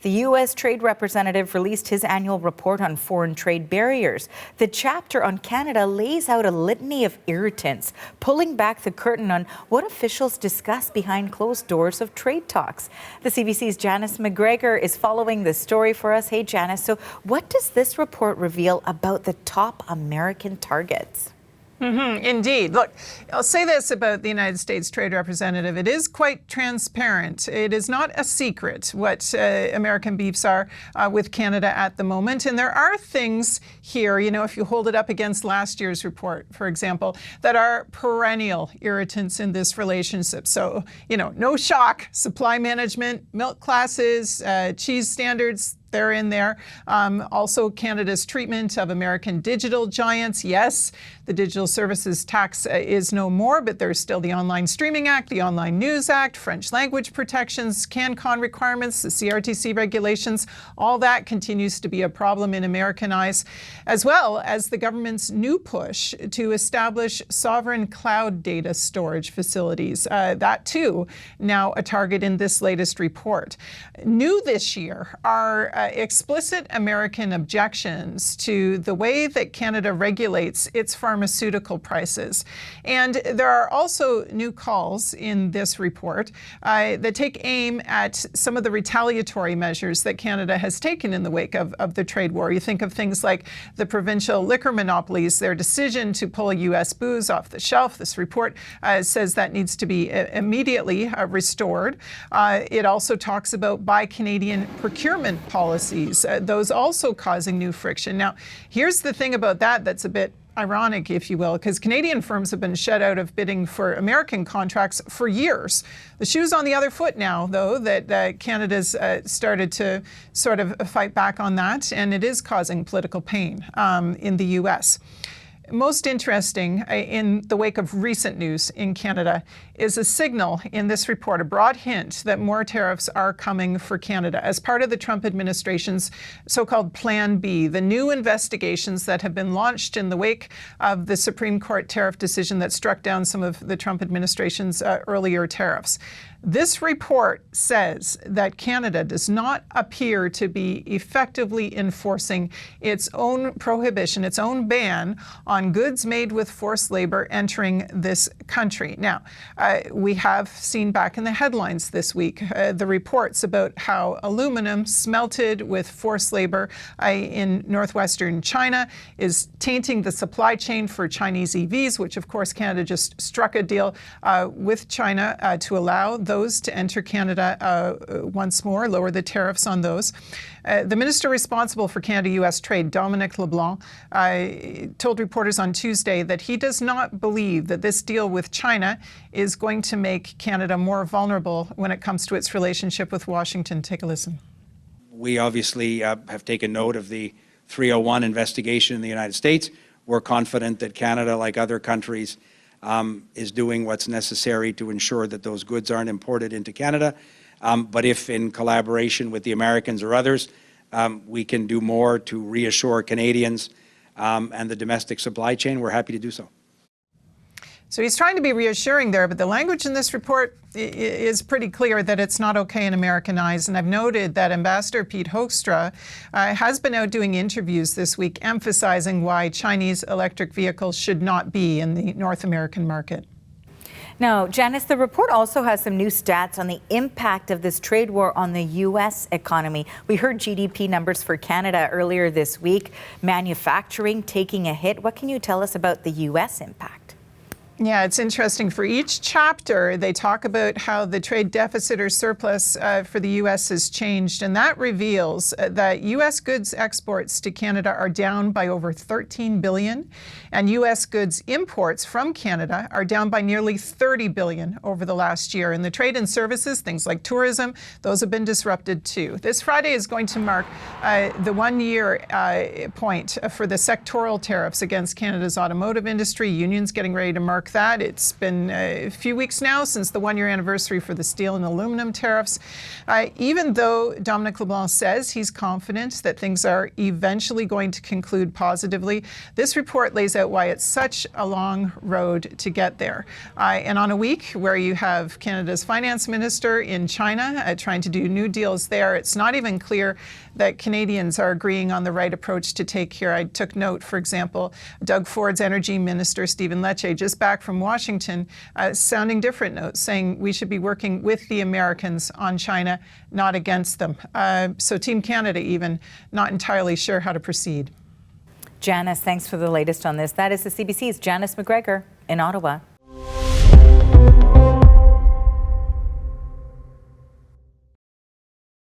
The U.S. Trade Representative released his annual report on foreign trade barriers. The chapter on Canada lays out a litany of irritants, pulling back the curtain on what officials discuss behind closed doors of trade talks. The CBC's Janice McGregor is following the story for us. Hey, Janice, so what does this report reveal about the top American targets? Indeed. Look, I'll say this about the United States Trade Representative. It is quite transparent. It is not a secret what American beefs are with Canada at the moment. And there are things here, you know, if you hold it up against last year's report, for example, that are perennial irritants in this relationship. So, you know, no shock, supply management, milk classes, cheese standards, they're in there. Also, Canada's treatment of American digital giants. Yes, the digital services tax is no more, but there's still the Online Streaming Act, the Online News Act, French language protections, CanCon requirements, the CRTC regulations. All that continues to be a problem in American eyes, as well as the government's new push to establish sovereign cloud data storage facilities. That, too, now a target in this latest report. New this year are explicit American objections to the way that Canada regulates its pharmaceutical prices. And there are also new calls in this report that take aim at some of the retaliatory measures that Canada has taken in the wake of the trade war. You think of things like the provincial liquor monopolies, their decision to pull U.S. booze off the shelf. This report says that needs to be immediately restored. It also talks about buy Canadian procurement policies, those also causing new friction. Now, here's the thing about that that's a bit ironic, if you will, because Canadian firms have been shut out of bidding for American contracts for years. The shoe's on the other foot now, though, that Canada's started to sort of fight back on that, and it is causing political pain in the U.S. Most interesting in the wake of recent news in Canada is a signal in this report, a broad hint that more tariffs are coming for Canada as part of the Trump administration's so-called Plan B, the new investigations that have been launched in the wake of the Supreme Court tariff decision that struck down some of the Trump administration's earlier tariffs. This report says that Canada does not appear to be effectively enforcing its own prohibition, its own ban on goods made with forced labor entering this country. Now, we have seen back in the headlines this week the reports about how aluminum smelted with forced labor in northwestern China is tainting the supply chain for Chinese EVs, which of course Canada just struck a deal with China to allow those to enter Canada once more, lower the tariffs on those. The minister responsible for Canada-U.S. trade, Dominic LeBlanc, told reporters on Tuesday that he does not believe that this deal with China is going to make Canada more vulnerable when it comes to its relationship with Washington. Take a listen. We obviously have taken note of the 301 investigation in the United States. We're confident that Canada, like other countries, is doing what's necessary to ensure that those goods aren't imported into Canada. But if in collaboration with the Americans or others, we can do more to reassure Canadians and the domestic supply chain, we're happy to do so. So he's trying to be reassuring there, but the language in this report is pretty clear that it's not okay in American eyes. And I've noted that Ambassador Pete Hoekstra has been out doing interviews this week emphasizing why Chinese electric vehicles should not be in the North American market. Now, Janice, the report also has some new stats on the impact of this trade war on the U.S. economy. We heard GDP numbers for Canada earlier this week, manufacturing taking a hit. What can you tell us about the U.S. impact? Yeah, it's interesting. For each chapter, they talk about how the trade deficit or surplus for the U.S. has changed, and that reveals that U.S. goods exports to Canada are down by over $13 billion, and U.S. goods imports from Canada are down by nearly $30 billion over the last year. And the trade and services, things like tourism, those have been disrupted too. This Friday is going to mark the one-year point for the sectoral tariffs against Canada's automotive industry. Unions getting ready to mark mark that. It's been a few weeks now since the one-year anniversary for the steel and aluminum tariffs. Even though Dominic LeBlanc says he's confident that things are eventually going to conclude positively, this report lays out why it's such a long road to get there. And on a week where you have Canada's finance minister in China trying to do new deals there, it's not even clear that Canadians are agreeing on the right approach to take here. I took note, for example, Doug Ford's energy minister, Stephen Lecce, just back from Washington, sounding different notes, saying we should be working with the Americans on China, not against them. So Team Canada even not entirely sure how to proceed. Janice, thanks for the latest on this. That is the CBC's Janice McGregor in Ottawa.